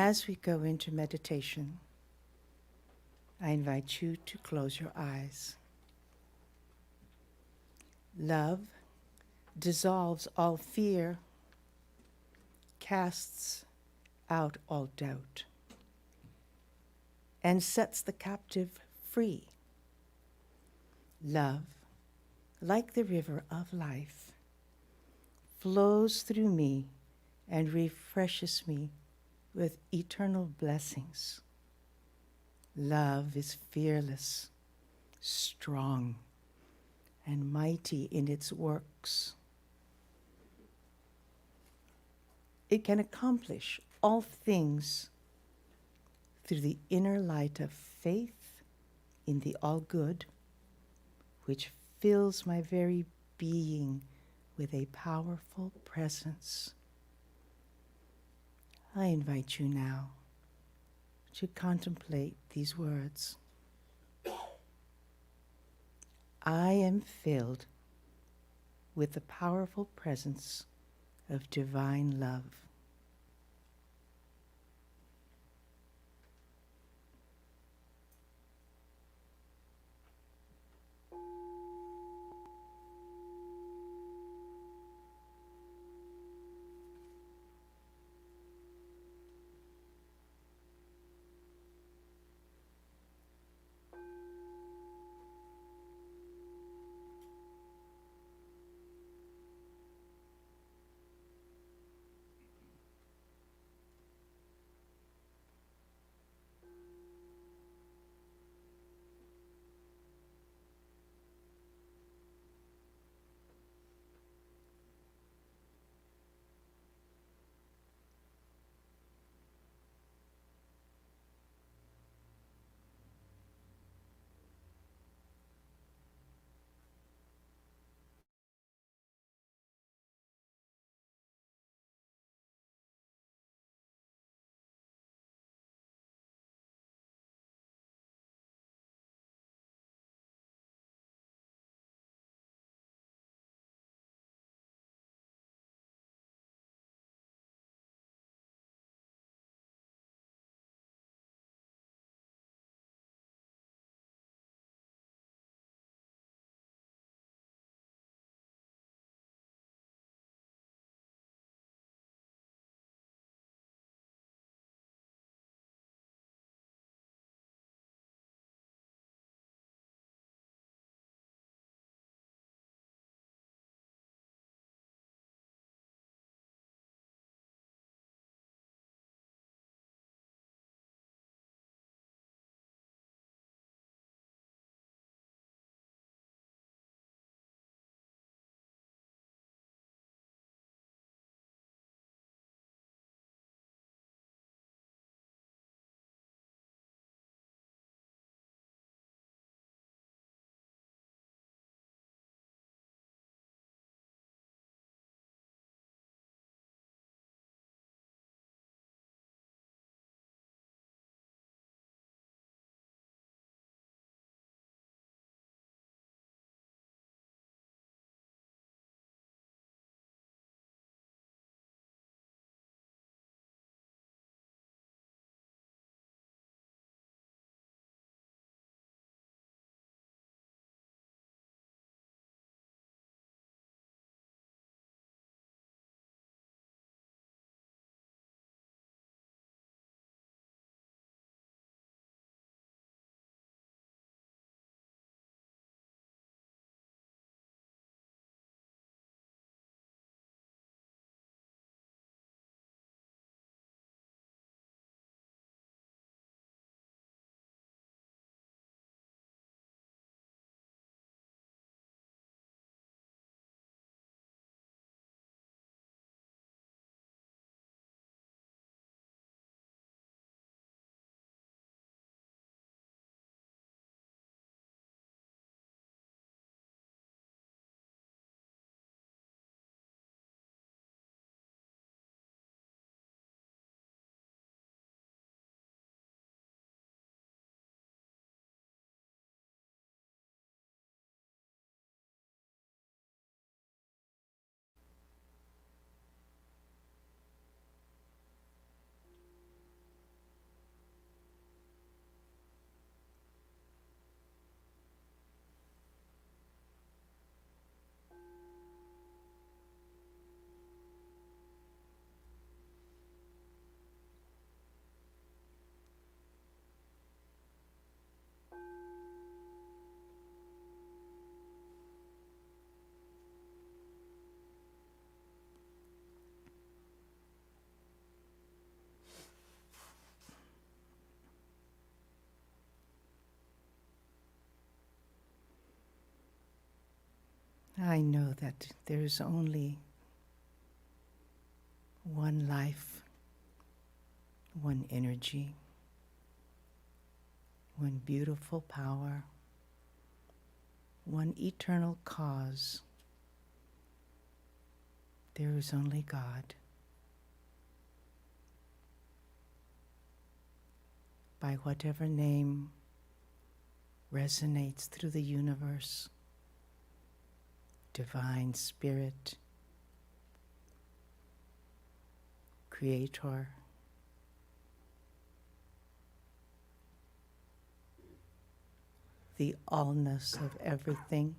As we go into meditation, I invite you to close your eyes. Love dissolves all fear, casts out all doubt, and sets the captive free. Love, like the river of life, flows through me and refreshes me with eternal blessings. Love is fearless, strong, and mighty in its works. It can accomplish all things through the inner light of faith in the all-good, which fills my very being with a powerful presence. I invite you now to contemplate these words. I am filled with the powerful presence of divine love. I know that there is only one life, one energy, one beautiful power, one eternal cause. There is only God. By whatever name resonates through the universe, Divine Spirit, Creator, the allness of everything,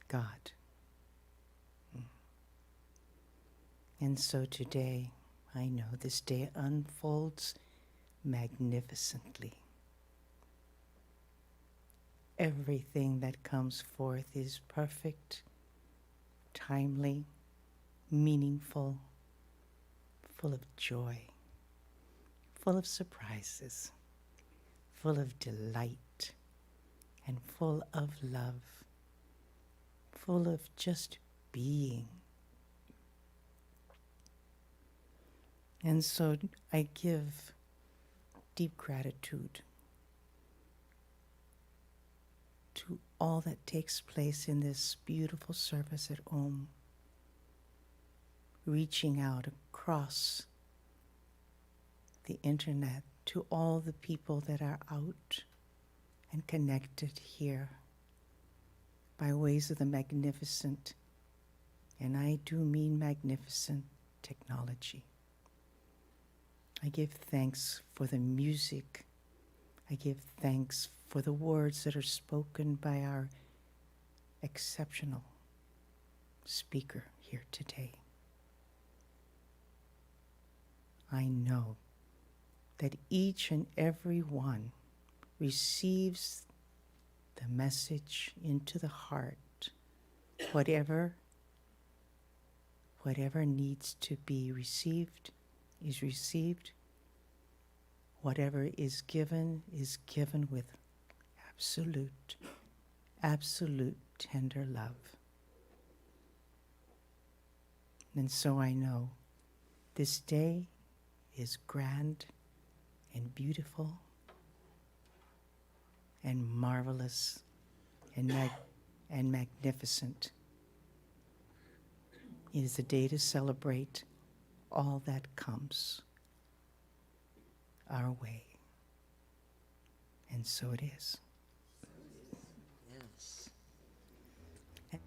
God. And so today, I know this day unfolds magnificently. Everything that comes forth is perfect, timely, meaningful, full of joy, full of surprises, full of delight, and full of love, full of just being. And so I give deep gratitude to all that takes place in this beautiful service at Om, reaching out across the internet to all the people that are out and connected here by ways of the magnificent, and I do mean magnificent, technology. I give thanks for the music. I give thanks for the words that are spoken by our exceptional speaker here today. I know that each and every one receives the message into the heart. Whatever needs to be received is received. Whatever is given with absolute tender love. And so I know this day is grand and beautiful and marvelous and magnificent. It is a day to celebrate all that comes our way. And so it is. Yes. And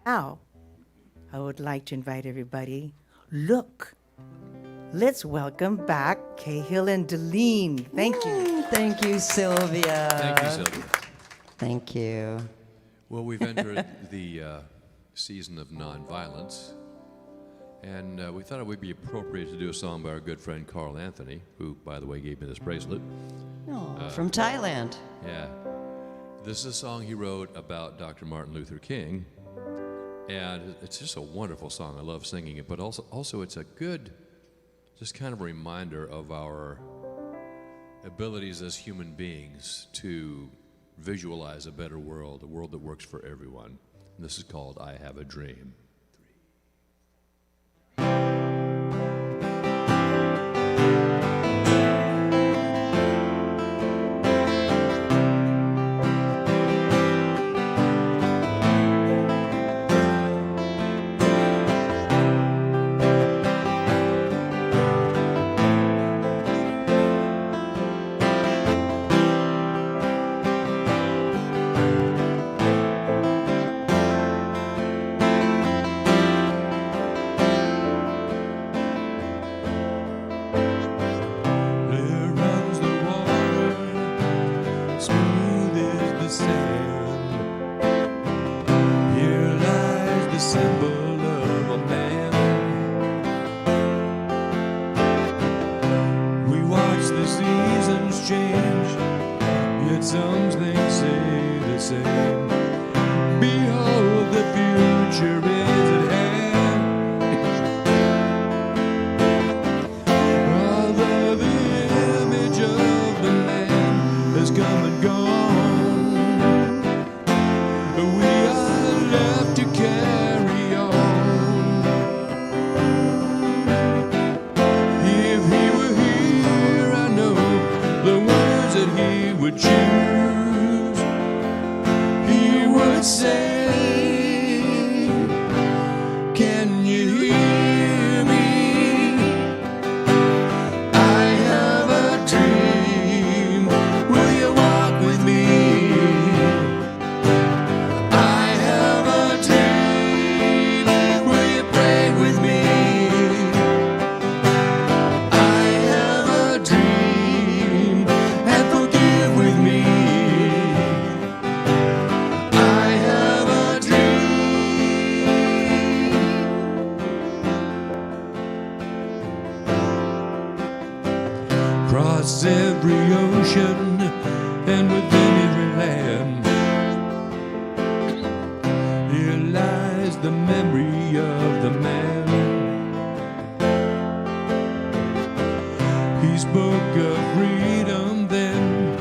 now, I would like to invite everybody, look, let's welcome back Cahill and Delene. Thank you. Thank you, Sylvia. Thank you, Sylvia. Thank you. Well, we've entered the season of nonviolence, and we thought it would be appropriate to do a song by our good friend Carl Anthony, who, by the way, gave me this bracelet. Oh, from Thailand. Yeah. This is a song he wrote about Dr. Martin Luther King, and it's just a wonderful song. I love singing it, but also it's a good, just kind of reminder of our abilities as human beings to visualize a better world, a world that works for everyone. And this is called I Have a Dream. Come and gone. every ocean and within every land. Here lies the memory of the man. He spoke of freedom then,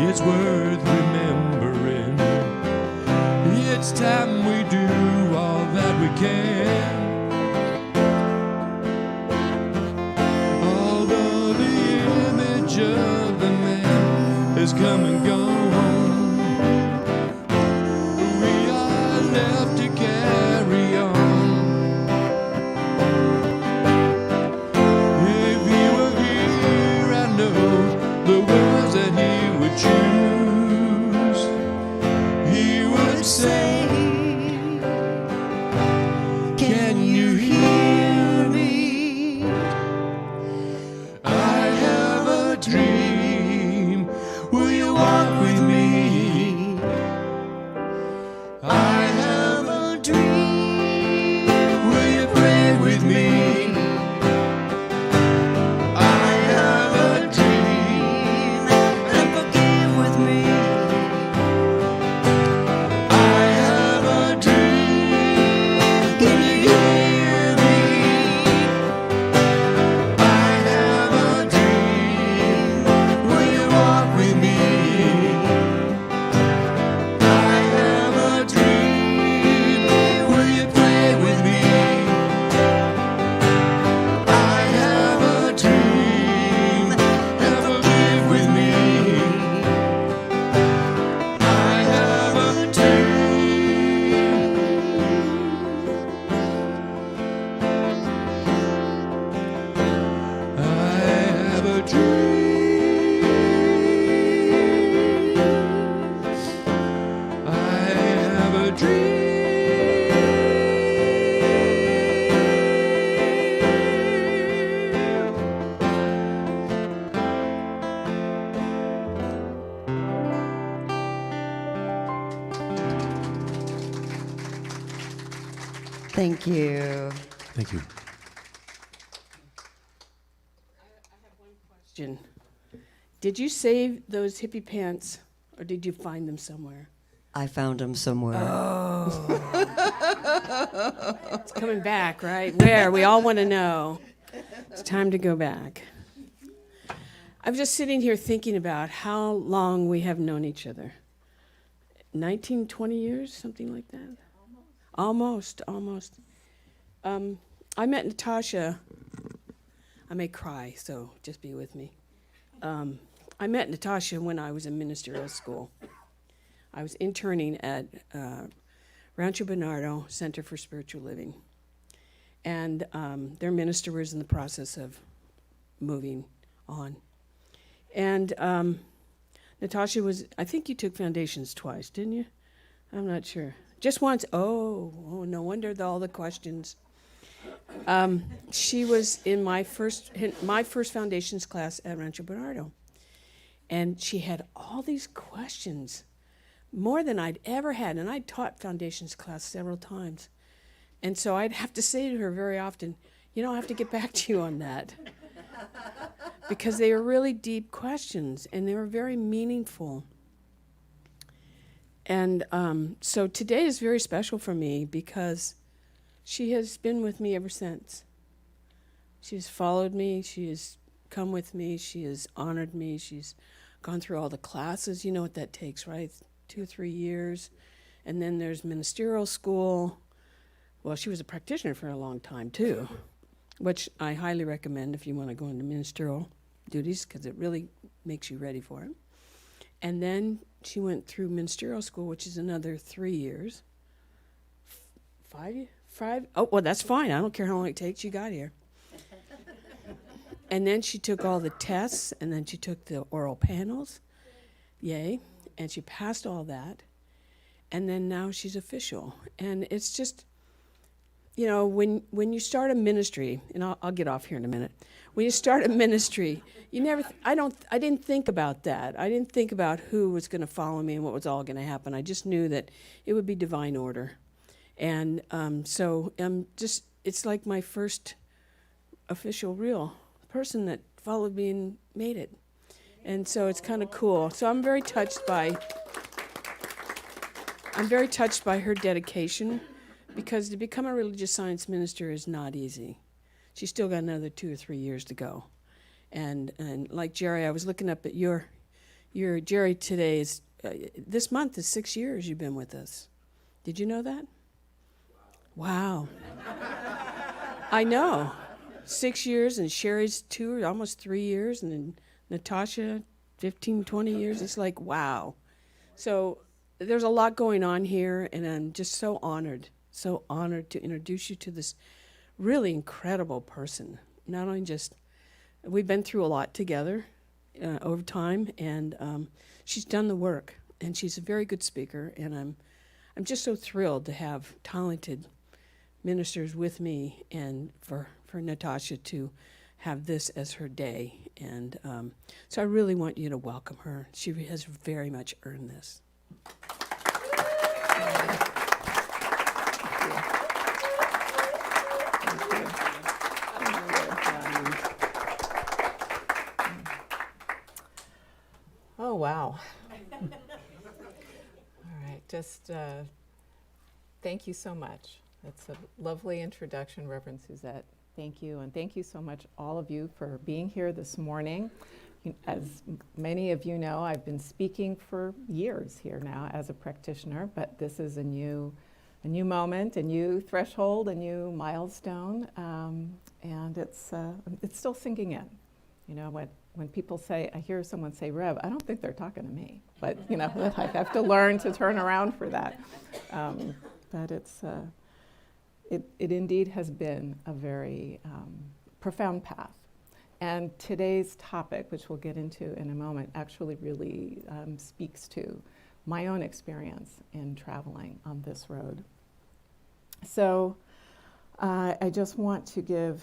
it's worth remembering. It's time we do all that we can. Although the image of the man has come and gone, we are left to carry on. If he were here, I know the words that he would choose. He would say, can you hear me? I have a dream. Will you walk with me? I have a dream. Will you pray with me? I have a dream. And forgive with me. I have a dream. Can you hear me? I have a dream. Will you walk with me? I have a dream. Will you pray with me? I have a dream. And forgive with me. I have a dream. I have a dream. I have a dream. Thank you. Thank you. Question. Did you save those hippie pants, or did you find them somewhere? I found them somewhere. It's coming back, right? Where? We all want to know. It's time to go back. I'm just sitting here thinking about how long we have known each other. 19, 20 years, something like that? Almost. I met Natasha. I may cry, so just be with me. I met Natasha when I was in ministerial school. I was interning at Rancho Bernardo Center for Spiritual Living. And their minister was in the process of moving on. And Natasha was, I think you took foundations twice, didn't you? I'm not sure. Just once. Oh, no wonder all the questions. She was in my first foundations class at Rancho Bernardo. And she had all these questions, more than I'd ever had. And I'd taught foundations class several times. And so I'd have to say to her very often, I have to get back to you on that. Because they were really deep questions, and they were very meaningful. And so today is very special for me because she has been with me ever since. She has followed me. She has come with me. She has honored me. She's gone through all the classes. You know what that takes, right? 2 or 3 years. And then there's ministerial school. Well, she was a practitioner for a long time, too, which I highly recommend if you want to go into ministerial duties because it really makes you ready for it. And then she went through ministerial school, which is another 3 years. 5? Oh, well, that's fine. I don't care how long it takes. You got here. And then she took all the tests, and then she took the oral panels. Yay. And she passed all that. And then now she's official. And it's just, when you start a ministry, and I'll get off here in a minute. When you start a ministry, I didn't think about that. I didn't think about who was going to follow me and what was all going to happen. I just knew that it would be divine order. And so it's like my first official real person that followed me and made it. And so it's kind of cool. So I'm very touched by her dedication, because to become a religious science minister is not easy. She's still got another 2 or 3 years to go. And like Jerry, I was looking up at your Jerry today is, this month is 6 years you've been with us. Did you know that? Wow. I know. 6 years, and Sherry's 2 or almost 3 years, and then Natasha 15, 20 years. It's like, wow. So there's a lot going on here, and I'm just so honored to introduce you to this really incredible person. Not only just, we've been through a lot together over time, and she's done the work, and she's a very good speaker, and I'm just so thrilled to have talented ministers with me, and for Natasha to have this as her day. And so I really want you to welcome her. She has very much earned this. Oh, wow. All right, just thank you so much. That's a lovely introduction, Reverend Suzette. Thank you, and thank you so much, all of you, for being here this morning. As many of you know, I've been speaking for years here now as a practitioner, but this is a new moment, a new threshold, a new milestone, and it's still sinking in. You know, when people say, I hear someone say Rev, I don't think they're talking to me, but you know, I have to learn to turn around for that. But it indeed has been a very profound path. And today's topic, which we'll get into in a moment, actually really speaks to my own experience in traveling on this road. So I just want to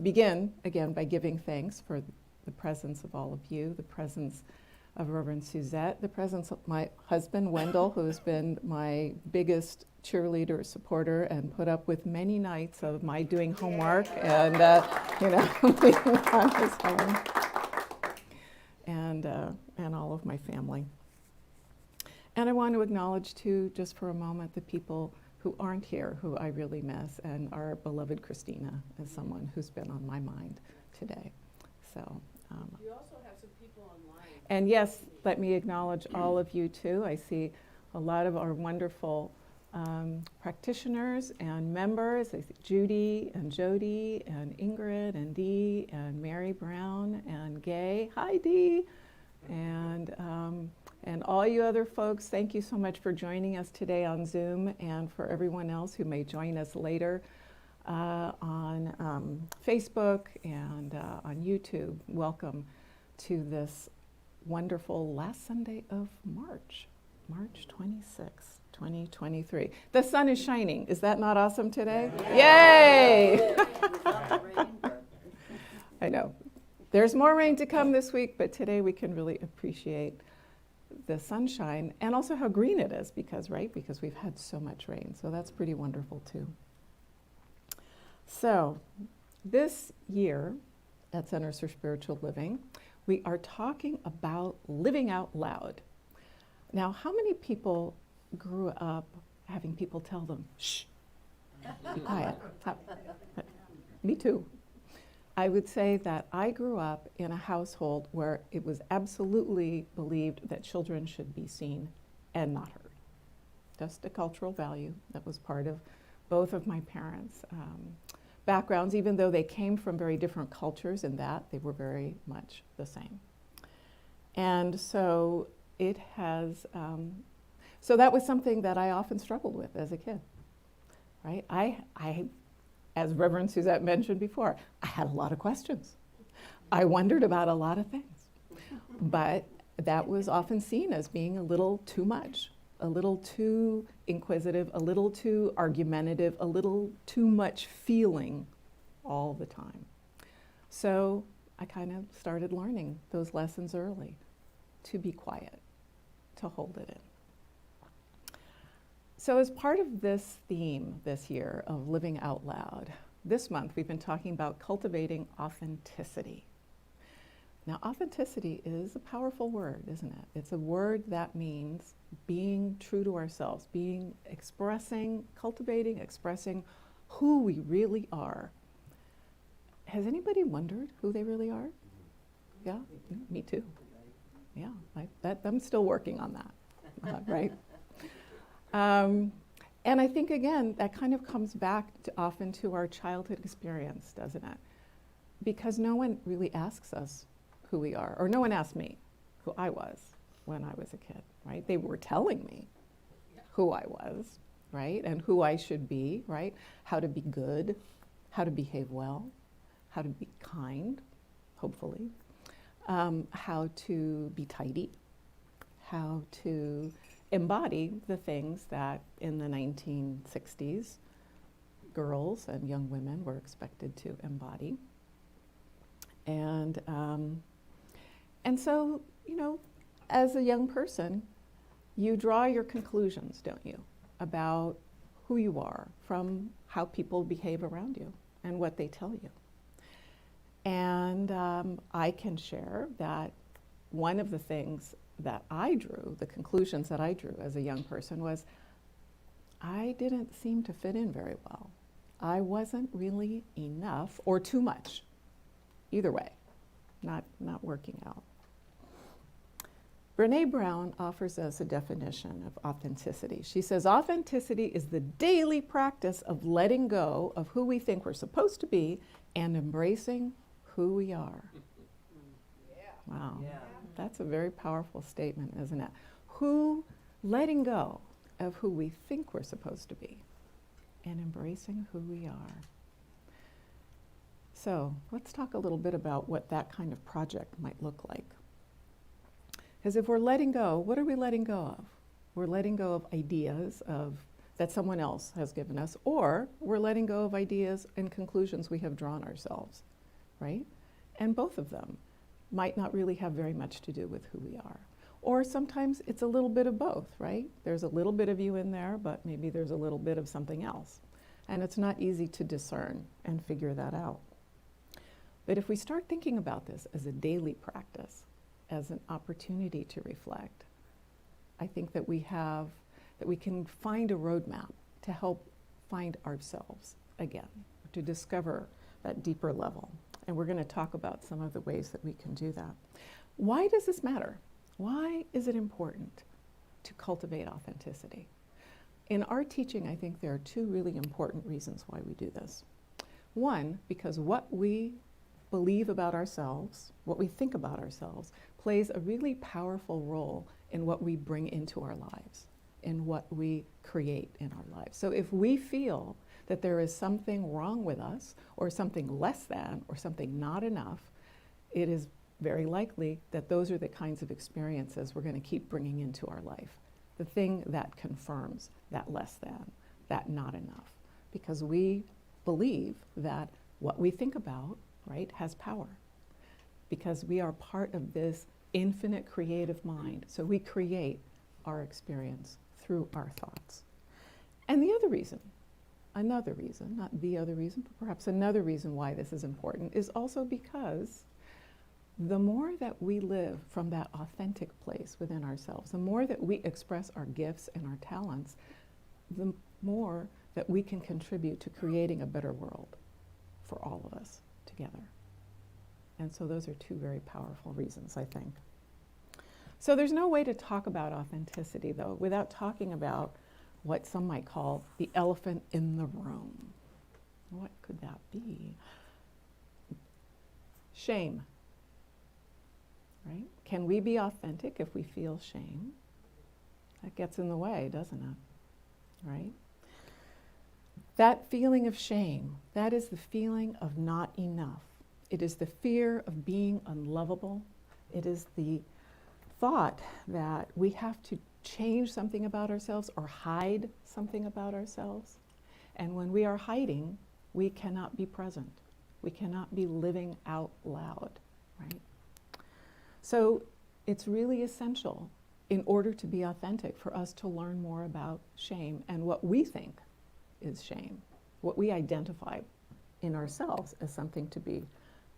begin again by giving thanks for the presence of all of you, the presence of Reverend Suzette, the presence of my husband, Wendell, who's been my biggest cheerleader, supporter, and put up with many nights of my doing homework and, being on his home, and all of my family. And I want to acknowledge, too, just for a moment, the people who aren't here, who I really miss, and our beloved Christina is someone who's been on my mind today. So. You also have some people online. And yes, let me acknowledge all of you too. I see a lot of our wonderful practitioners and members. I see Judy and Jody and Ingrid and Dee and Mary Brown and Gay. Hi, Dee. And all you other folks, thank you so much for joining us today on Zoom, and for everyone else who may join us later on Facebook and on YouTube. Welcome to this wonderful last Sunday of March 26th, 2023. The sun is shining. Is that not awesome today? Yay! I know. There's more rain to come this week, but today we can really appreciate the sunshine and also how green it is because we've had so much rain. So that's pretty wonderful too. So this year at Centers for Spiritual Living, we are talking about living out loud. Now, how many people grew up having people tell them, shh, be quiet? Me too. I would say that I grew up in a household where it was absolutely believed that children should be seen and not heard. Just a cultural value that was part of both of my parents' backgrounds, even though they came from very different cultures in that they were very much the same. And so it has, so that was something that I often struggled with as a kid, right? I, as Reverend Suzette mentioned before, I had a lot of questions. I wondered about a lot of things, but that was often seen as being a little too much, a little too inquisitive, a little too argumentative, a little too much feeling all the time. So I kind of started learning those lessons early, to be quiet, to hold it in. So as part of this theme this year of living out loud, this month we've been talking about cultivating authenticity. Now, authenticity is a powerful word, isn't it? It's a word that means being true to ourselves, cultivating, expressing who we really are. Has anybody wondered who they really are? Yeah, me too. Yeah, I'm still working on that, right? And I think, again, that kind of comes back often to our childhood experience, doesn't it? Because no one really asks us who we are, or no one asked me who I was when I was a kid, right? They were telling me who I was, right? And who I should be, right? How to be good, how to behave well, how to be kind, hopefully, how to be tidy, how to embody the things that in the 1960s girls and young women were expected to embody. And so, you know, as a young person, you draw your conclusions, don't you, about who you are from how people behave around you and what they tell you. And I can share that one of the things that I drew, the conclusions that I drew as a young person, was I didn't seem to fit in very well. I wasn't really enough or too much. Either way, not working out. Brené Brown offers us a definition of authenticity. She says, authenticity is the daily practice of letting go of who we think we're supposed to be and embracing who we are. Wow, that's a very powerful statement, isn't it? Letting go of who we think we're supposed to be and embracing who we are. So let's talk a little bit about what that kind of project might look like. Because if we're letting go, what are we letting go of? We're letting go of ideas that someone else has given us, or we're letting go of ideas and conclusions we have drawn ourselves, right? And both of them might not really have very much to do with who we are. Or sometimes it's a little bit of both, right? There's a little bit of you in there, but maybe there's a little bit of something else. And it's not easy to discern and figure that out. But if we start thinking about this as a daily practice, as an opportunity to reflect, I think that we can find a roadmap to help find ourselves again, to discover that deeper level. And we're going to talk about some of the ways that we can do that. Why does this matter? Why is it important to cultivate authenticity? In our teaching, I think there are two really important reasons why we do this. One, because what we believe about ourselves, what we think about ourselves, plays a really powerful role in what we bring into our lives, in what we create in our lives. So if we feel that there is something wrong with us, or something less than, or something not enough, it is very likely that those are the kinds of experiences we're going to keep bringing into our life. The thing that confirms that less than, that not enough. Because we believe that what we think about, right, has power. Because we are part of this infinite creative mind. So we create our experience through our thoughts. And the other reason, another reason, not the other reason, but perhaps another reason why this is important is also because the more that we live from that authentic place within ourselves, the more that we express our gifts and our talents, the more that we can contribute to creating a better world for all of us together. And so those are two very powerful reasons, I think. So there's no way to talk about authenticity, though, without talking about what some might call the elephant in the room. What could that be? Shame. Right? Can we be authentic if we feel shame? That gets in the way, doesn't it? Right? That feeling of shame, that is the feeling of not enough. It is the fear of being unlovable. It is the thought that we have to change something about ourselves or hide something about ourselves. And when we are hiding, we cannot be present. We cannot be living out loud, right? So it's really essential in order to be authentic for us to learn more about shame and what we think is shame, what we identify in ourselves as something to be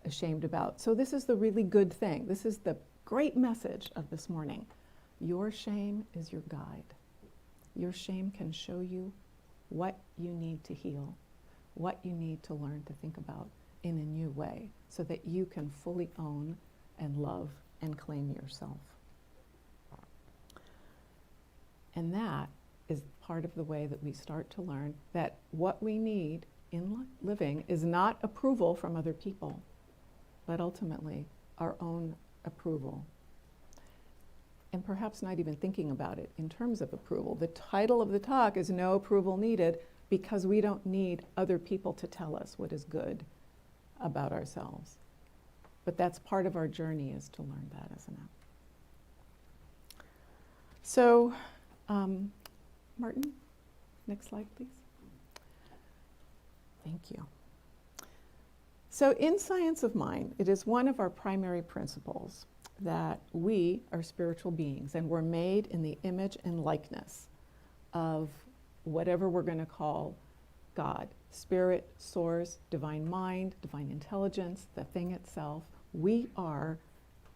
ashamed about. So this is the really good thing. This is the great message of this morning. Your shame is your guide. Your shame can show you what you need to heal, what you need to learn to think about in a new way so that you can fully own and love and claim yourself. And that is part of the way that we start to learn that what we need in living is not approval from other people, but ultimately our own approval. And perhaps not even thinking about it in terms of approval. The title of the talk is No Approval Needed, because we don't need other people to tell us what is good about ourselves. But that's part of our journey, is to learn that, isn't it? So, Martin, next slide, please. Thank you. So in Science of Mind, it is one of our primary principles that we are spiritual beings and we're made in the image and likeness of whatever we're going to call God. Spirit, source, divine mind, divine intelligence, the thing itself. We are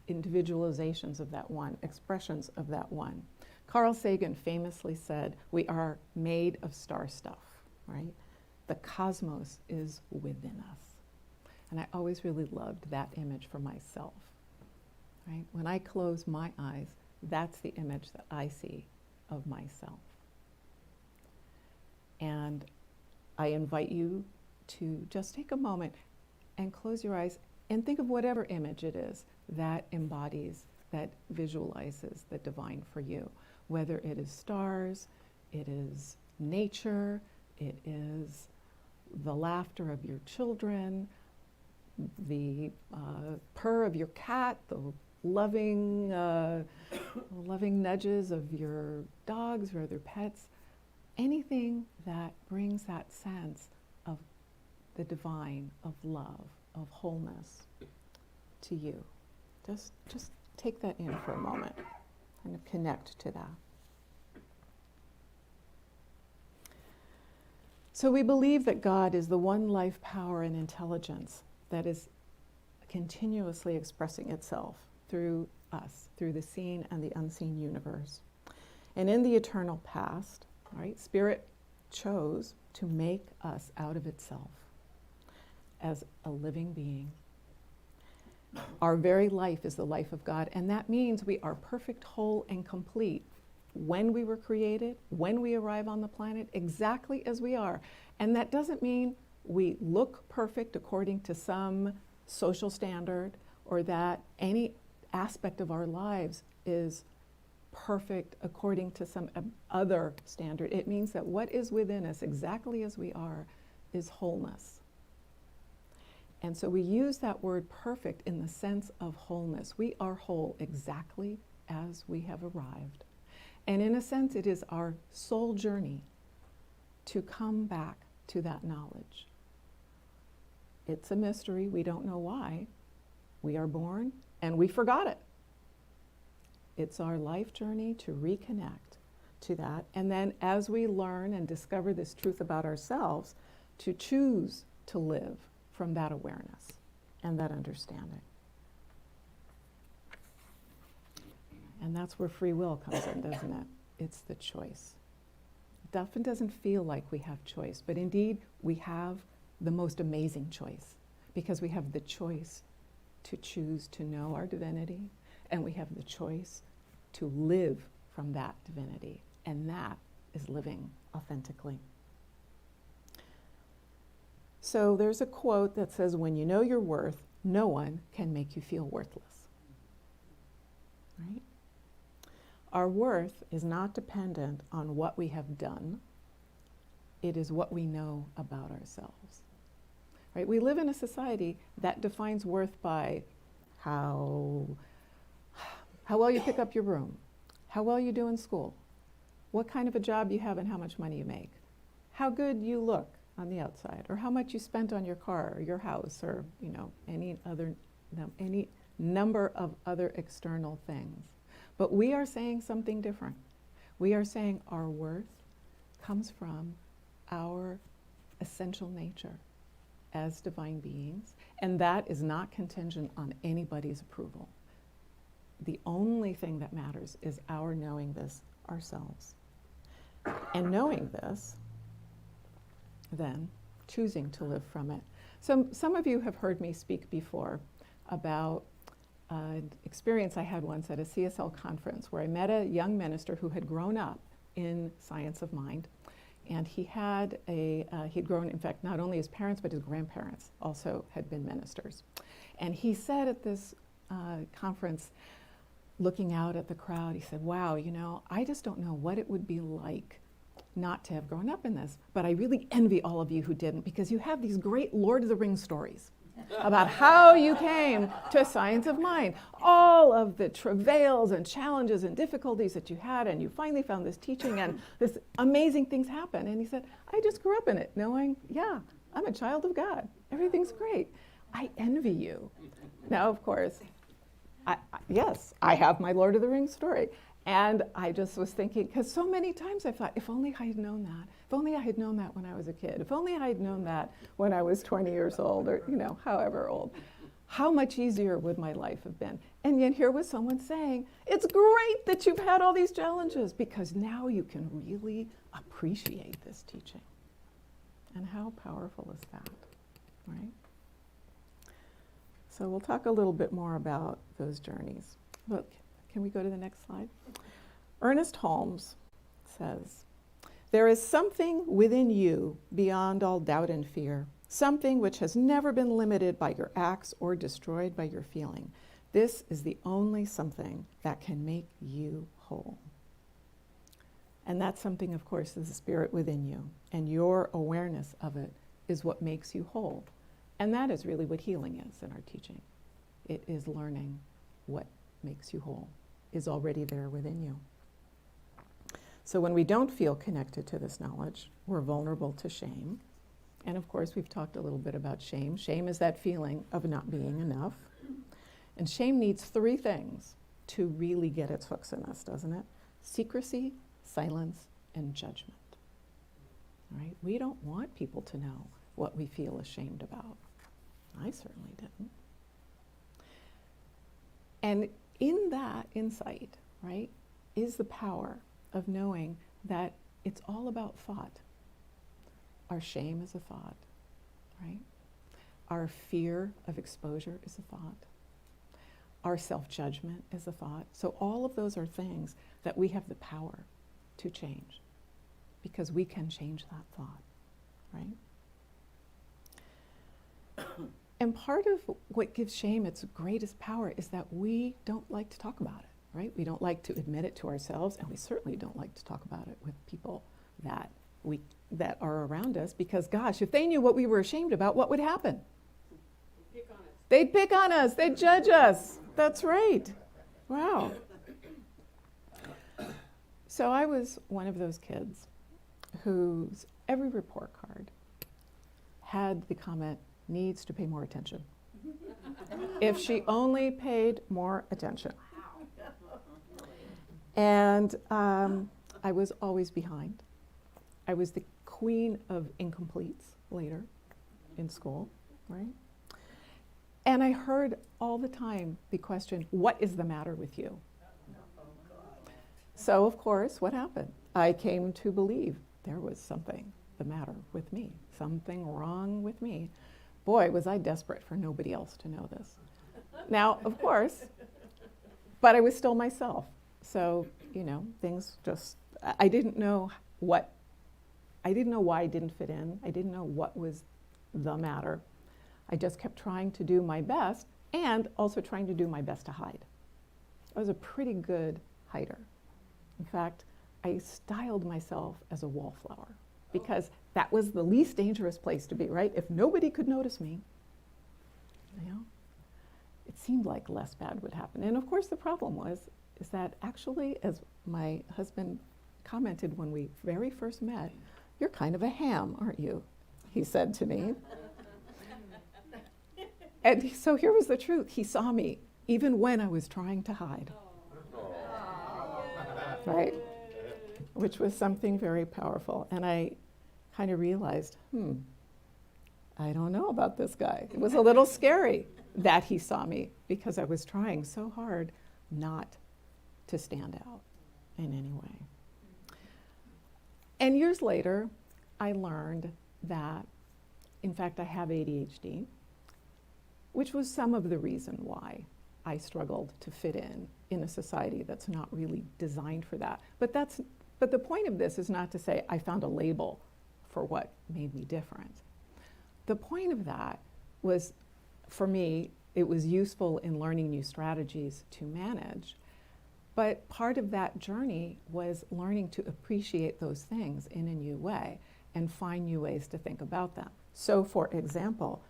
individualizations of that one, expressions of that one. Carl Sagan famously said, we are made of star stuff, right? The cosmos is within us. And I always really loved that image for myself, right? When I close my eyes, that's the image that I see of myself. And I invite you to just take a moment and close your eyes and think of whatever image it is that embodies, that visualizes the divine for you. Whether it is stars, it is nature, it is the laughter of your children, the purr of your cat, the loving nudges of your dogs or other pets, anything that brings that sense of the divine, of love, of wholeness to you. Just take that in for a moment and connect to that. So we believe that God is the one life power and intelligence that is continuously expressing itself through us, through the seen and the unseen universe. And in the eternal past, right, Spirit chose to make us out of itself as a living being. Our very life is the life of God, and that means we are perfect, whole, and complete when we were created, when we arrive on the planet, exactly as we are. And that doesn't mean we look perfect according to some social standard, or that any aspect of our lives is perfect according to some other standard. It means that what is within us, exactly as we are, is wholeness. And so we use that word perfect in the sense of wholeness. We are whole exactly as we have arrived. And in a sense, it is our soul journey to come back to that knowledge. It's a mystery. We don't know why. We are born and we forgot it. It's our life journey to reconnect to that. And then as we learn and discover this truth about ourselves, to choose to live from that awareness and that understanding. And that's where free will comes in, doesn't it? It's the choice. It often doesn't feel like we have choice, but indeed we have the most amazing choice, because we have the choice to choose to know our divinity, and we have the choice to live from that divinity, and that is living authentically. So there's a quote that says, when you know your worth, no one can make you feel worthless. Right? Our worth is not dependent on what we have done. It is what we know about ourselves. Right? We live in a society that defines worth by how well you pick up your room, how well you do in school, what kind of a job you have and how much money you make, how good you look on the outside, or how much you spent on your car or your house, or any number of other external things. But we are saying something different. We are saying our worth comes from our essential nature as divine beings, and that is not contingent on anybody's approval. The only thing that matters is our knowing this ourselves. And knowing this, then choosing to live from it. Some of you have heard me speak before about an experience I had once at a CSL conference where I met a young minister who had grown up in science of mind. And he'd grown, in fact, not only his parents, but his grandparents also had been ministers. And he said at this conference, looking out at the crowd, he said, wow, I just don't know what it would be like not to have grown up in this, but I really envy all of you who didn't, because you have these great Lord of the Rings stories about how you came to science of mind, all of the travails and challenges and difficulties that you had, and you finally found this teaching, and this amazing things happen. And he said, I just grew up in it, knowing, yeah, I'm a child of God. Everything's great. I envy you. Now, of course, yes, I have my Lord of the Rings story. And I just was thinking, because so many times I thought, if only I had known that. If only I had known that when I was a kid. If only I had known that when I was 20 years old, or however old. How much easier would my life have been? And yet here was someone saying, it's great that you've had all these challenges, because now you can really appreciate this teaching. And how powerful is that, right? So we'll talk a little bit more about those journeys. Look, can we go to the next slide? Ernest Holmes says, there is something within you beyond all doubt and fear, something which has never been limited by your acts or destroyed by your feeling. This is the only something that can make you whole. And that something, of course, is the spirit within you, and your awareness of it is what makes you whole. And that is really what healing is in our teaching. It is learning what makes you whole, is already there within you. So when we don't feel connected to this knowledge, we're vulnerable to shame. And of course, we've talked a little bit about shame. Shame is that feeling of not being enough. And shame needs three things to really get its hooks in us, doesn't it? Secrecy, silence, and judgment. Right? We don't want people to know what we feel ashamed about. I certainly didn't. And in that insight, right, is the power of knowing that it's all about thought. Our shame is a thought, right? Our fear of exposure is a thought. Our self-judgment is a thought. So all of those are things that we have the power to change, because we can change that thought, right? And part of what gives shame its greatest power is that we don't like to talk about it, right? We don't like to admit it to ourselves, and we certainly don't like to talk about it with people that are around us, because gosh, if they knew what we were ashamed about, what would happen? They'd pick on us, they'd judge us. That's right. Wow. So I was one of those kids whose every report card had the comment, needs to pay more attention. If she only paid more attention. And I was always behind. I was the queen of incompletes later in school, right? And I heard all the time the question, what is the matter with you? So of course, what happened? I came to believe there was something the matter with me, something wrong with me. Boy, was I desperate for nobody else to know this. Now, of course, but I was still myself. So, things just, I didn't know why I didn't fit in. I didn't know what was the matter. I just kept trying to do my best, and also trying to do my best to hide. I was a pretty good hider. In fact, I styled myself as a wallflower, because that was the least dangerous place to be, right? If nobody could notice me, it seemed like less bad would happen. And of course the problem is that actually, as my husband commented when we very first met, you're kind of a ham, aren't you? He said to me. And so here was the truth. He saw me even when I was trying to hide. Right? Which was something very powerful. And I kind of realized, I don't know about this guy. It was a little scary that he saw me because I was trying so hard not to stand out in any way. And years later, I learned that, in fact, I have ADHD, which was some of the reason why I struggled to fit in a society that's not really designed for that. But the point of this is not to say I found a label for what made me different. The point of that was, for me, it was useful in learning new strategies to manage. But part of that journey was learning to appreciate those things in a new way and find new ways to think about them. So, for example,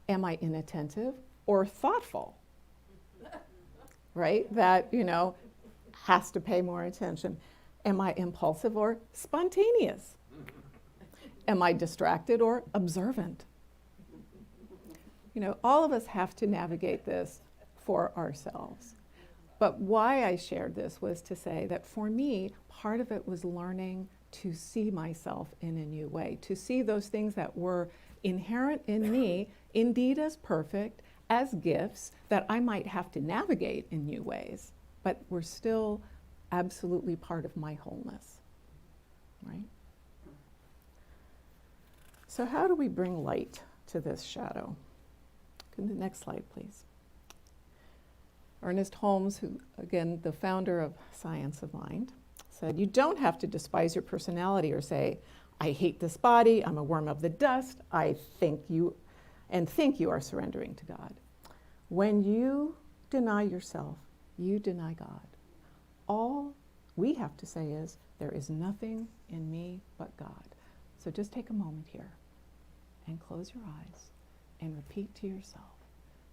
am I inattentive or thoughtful? Right? That, has to pay more attention. Am I impulsive or spontaneous? Am I distracted or observant? All of us have to navigate this for ourselves. But why I shared this was to say that for me, part of it was learning to see myself in a new way, to see those things that were inherent in me, indeed as perfect, as gifts that I might have to navigate in new ways, but were still absolutely part of my wholeness, right? So how do we bring light to this shadow? Can the next slide, please. Ernest Holmes, who, again, the founder of Science of Mind, said, you don't have to despise your personality or say, I hate this body, I'm a worm of the dust, I think you are surrendering to God. When you deny yourself, you deny God. All we have to say is, there is nothing in me but God. So just take a moment here and close your eyes and repeat to yourself,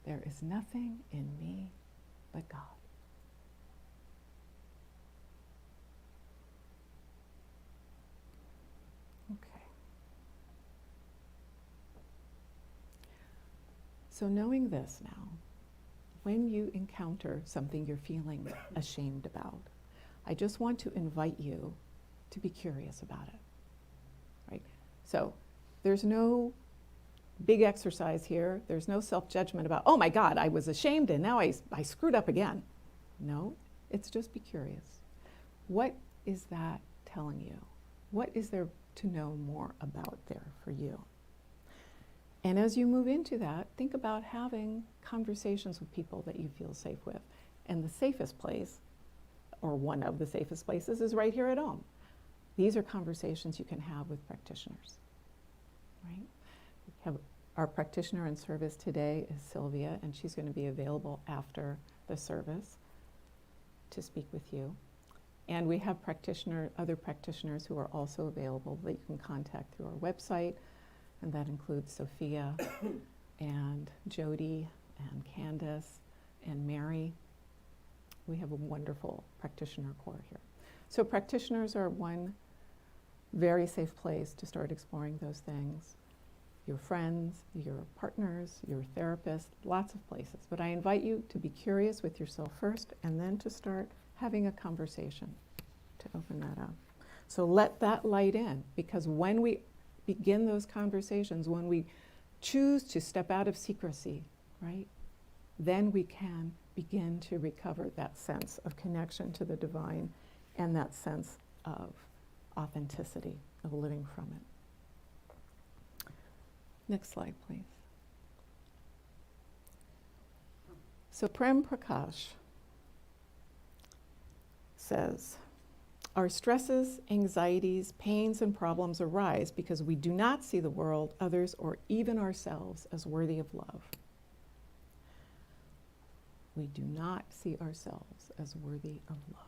there is nothing in me but God. Okay. So knowing this now, when you encounter something you're feeling ashamed about, I just want to invite you to be curious about it, right? So there's no big exercise here. There's no self-judgment about, oh my God, I was ashamed and now I screwed up again. No, it's just be curious. What is that telling you? What is there to know more about there for you? And as you move into that, think about having conversations with people that you feel safe with. And the safest place, or one of the safest places, is right here at home. These are conversations you can have with practitioners, right? We have our practitioner in service today is Sylvia, and she's going to be available after the service to speak with you. And we have other practitioners who are also available that you can contact through our website, and that includes Sophia and Jody and Candace and Mary. We have a wonderful practitioner corps here. So practitioners are one very safe place to start exploring those things. Your friends, your partners, your therapist, lots of places. But I invite you to be curious with yourself first and then to start having a conversation to open that up. So let that light in, because when we begin those conversations, when we choose to step out of secrecy, right, then we can begin to recover that sense of connection to the divine and that sense of authenticity, of living from it. Next slide, please. So Prem Prakash says, our stresses, anxieties, pains, and problems arise because we do not see the world, others, or even ourselves as worthy of love. We do not see ourselves as worthy of love.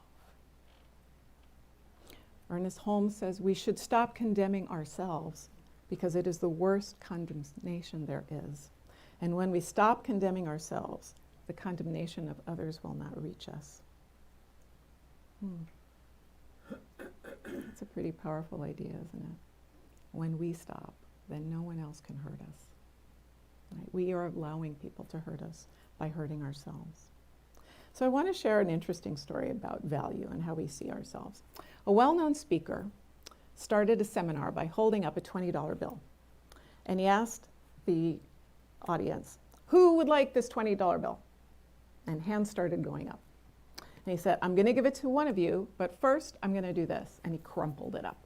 Ernest Holmes says we should stop condemning ourselves because it is the worst condemnation there is. And when we stop condemning ourselves, the condemnation of others will not reach us. It's a pretty powerful idea, isn't it? When we stop, then no one else can hurt us. Right? We are allowing people to hurt us by hurting ourselves. So I want to share an interesting story about value and how we see ourselves. A well-known speaker started a seminar by holding up a $20 bill. And he asked the audience, who would like this $20 bill? And hands started going up. And he said, I'm going to give it to one of you, but first I'm going to do this. And he crumpled it up.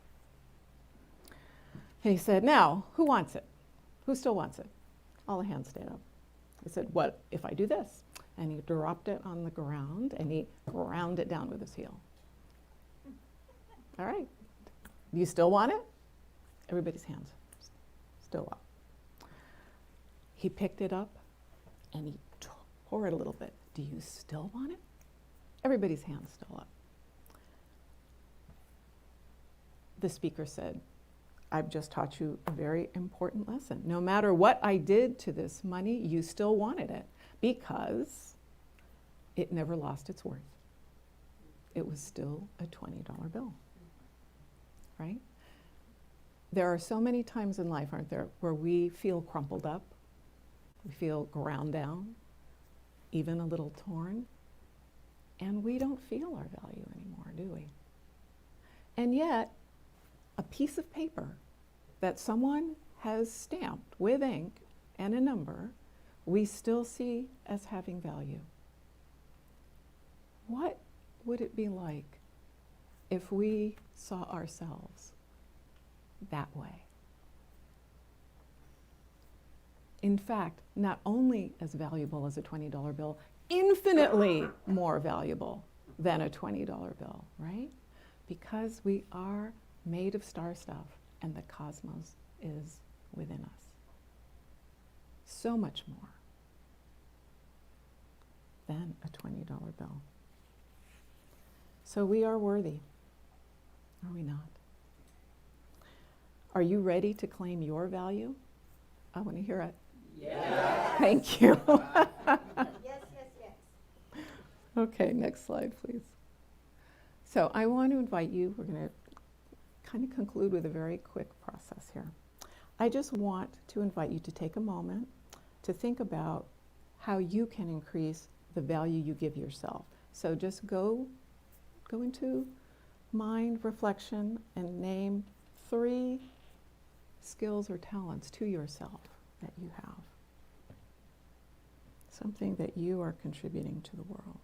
And he said, now, who wants it? Who still wants it? All the hands stayed up. He said, what if I do this? And he dropped it on the ground and he ground it down with his heel. All right. Do you still want it? Everybody's hands still up. He picked it up and he tore it a little bit. Do you still want it? Everybody's hands still up. The speaker said, I've just taught you a very important lesson. No matter what I did to this money, you still wanted it because it never lost its worth. It was still a $20 bill, right? There are so many times in life, aren't there, where we feel crumpled up, we feel ground down, even a little torn, and we don't feel our value anymore, do we? And yet, a piece of paper that someone has stamped with ink and a number, we still see as having value. What would it be like if we saw ourselves that way? In fact, not only as valuable as a $20 bill, infinitely more valuable than a $20 bill, right? Because we are made of star stuff and the cosmos is within us. So much more than a $20 bill. So we are worthy, are we not? Are you ready to claim your value? I want to hear it. Yes. Thank you. Yes. Okay, next slide, please. So I want to invite you, we're going to kind of conclude with a very quick process here. I just want to invite you to take a moment to think about how you can increase the value you give yourself. So just go into mind reflection and name 3 skills or talents to yourself that you have. Something that you are contributing to the world.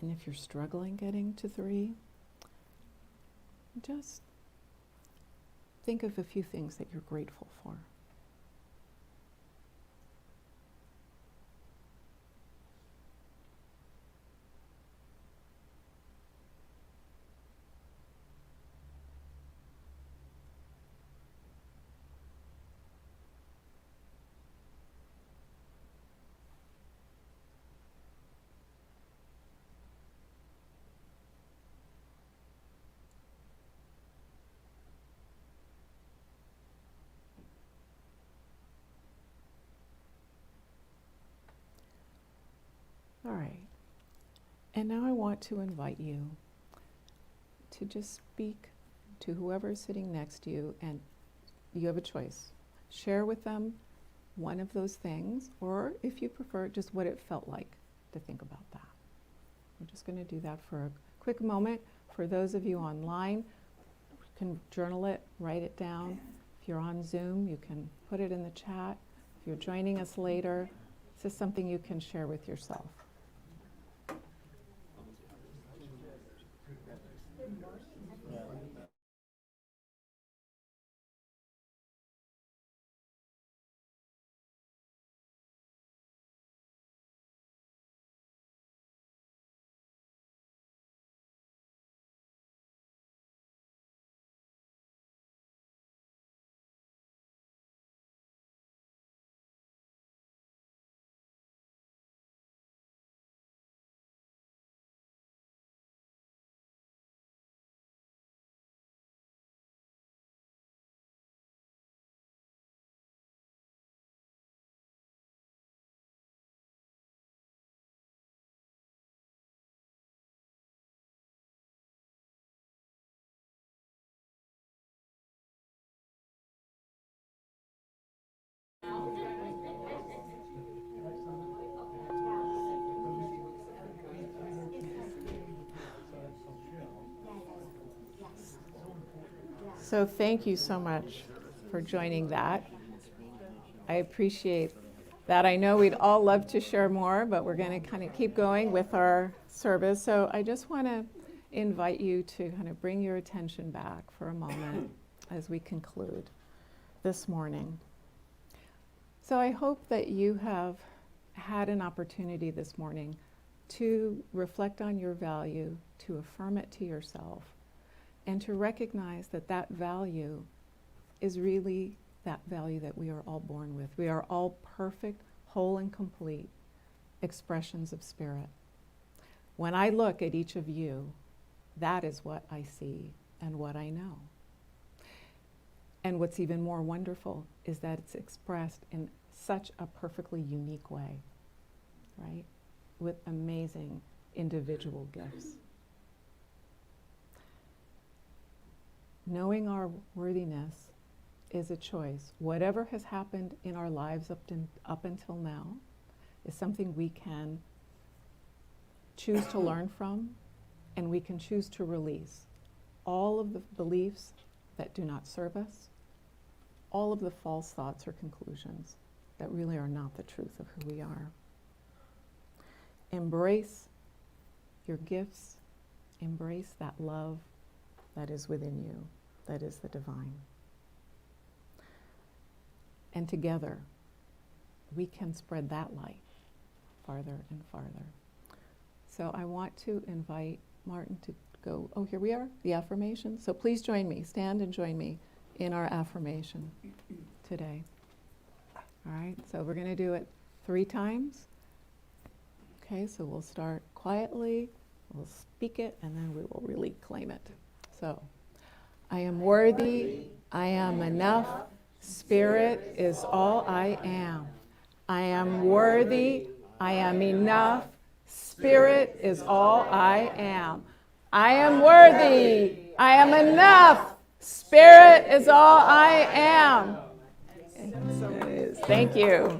And if you're struggling getting to 3, just think of a few things that you're grateful for. All right. And now I want to invite you to just speak to whoever's sitting next to you, and you have a choice. Share with them one of those things, or if you prefer, just what it felt like to think about that. We're just going to do that for a quick moment. For those of you online, you can journal it, write it down. If you're on Zoom, you can put it in the chat. If you're joining us later, this is something you can share with yourself. So thank you so much for joining that. I appreciate that. I know we'd all love to share more, but we're going to kind of keep going with our service. So I just want to invite you to kind of bring your attention back for a moment as we conclude this morning. So I hope that you have had an opportunity this morning to reflect on your value, to affirm it to yourself, and to recognize that that value is really that value that we are all born with. We are all perfect, whole, and complete expressions of spirit. When I look at each of you, that is what I see and what I know. And what's even more wonderful is that it's expressed in such a perfectly unique way, right? With amazing individual gifts. Knowing our worthiness is a choice. Whatever has happened in our lives up until now is something we can choose to learn from, and we can choose to release all of the beliefs that do not serve us, all of the false thoughts or conclusions that really are not the truth of who we are. Embrace your gifts, embrace that love that is within you, that is the divine. And together, we can spread that light farther and farther. So I want to invite Martin to go, oh, here we are, the affirmation. So please join me, stand and join me in our affirmation today. All right, so we're going to do it 3 times. Okay, so we'll start quietly, we'll speak it, and then we will really claim it. So, I am worthy, I am enough, spirit is all I am. I am worthy, I am enough, spirit is all I am. I am worthy, I am enough, spirit is all I am. Thank you.